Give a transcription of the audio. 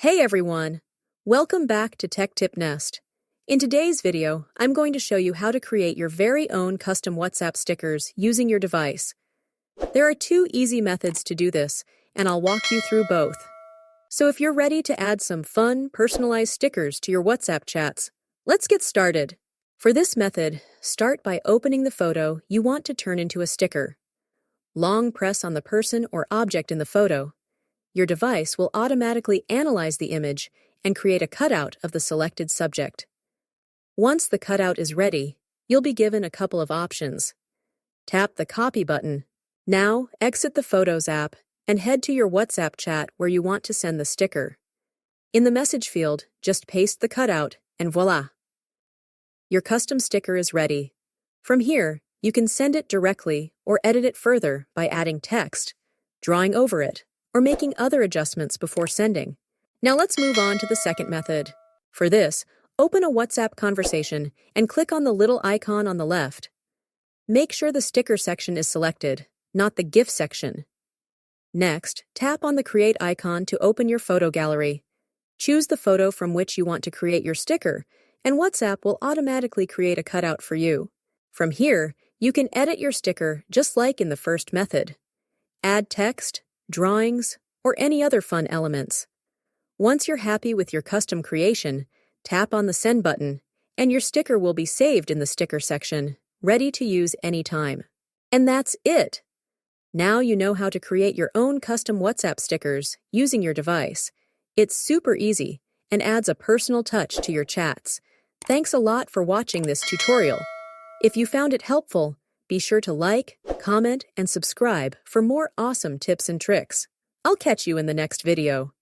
Hey everyone! Welcome back to Tech Tip Nest. In today's video, I'm going to show you how to create your very own custom WhatsApp stickers using your device. There are two easy methods to do this, and I'll walk you through both. So if you're ready to add some fun, personalized stickers to your WhatsApp chats, let's get started. For this method, start by opening the photo you want to turn into a sticker. Long press on the person or object in the photo. Your device will automatically analyze the image and create a cutout of the selected subject. Once the cutout is ready, you'll be given a couple of options. Tap the Copy button. Now, exit the Photos app and head to your WhatsApp chat where you want to send the sticker. In the message field, just paste the cutout and voila! Your custom sticker is ready. From here, you can send it directly or edit it further by adding text, drawing over it, or making other adjustments before sending. Now let's move on to the second method. For this, open a WhatsApp conversation and click on the little icon on the left. Make sure the sticker section is selected, not the GIF section. Next, tap on the Create icon to open your photo gallery. Choose the photo from which you want to create your sticker, and WhatsApp will automatically create a cutout for you. From here, you can edit your sticker just like in the first method. Add text, drawings, or any other fun elements. Once you're happy with your custom creation, tap on the Send button, and your sticker will be saved in the sticker section, ready to use anytime. And that's it! Now you know how to create your own custom WhatsApp stickers using your device. It's super easy and adds a personal touch to your chats. Thanks a lot for watching this tutorial. If you found it helpful, be sure to like, comment, and subscribe for more awesome tips and tricks. I'll catch you in the next video.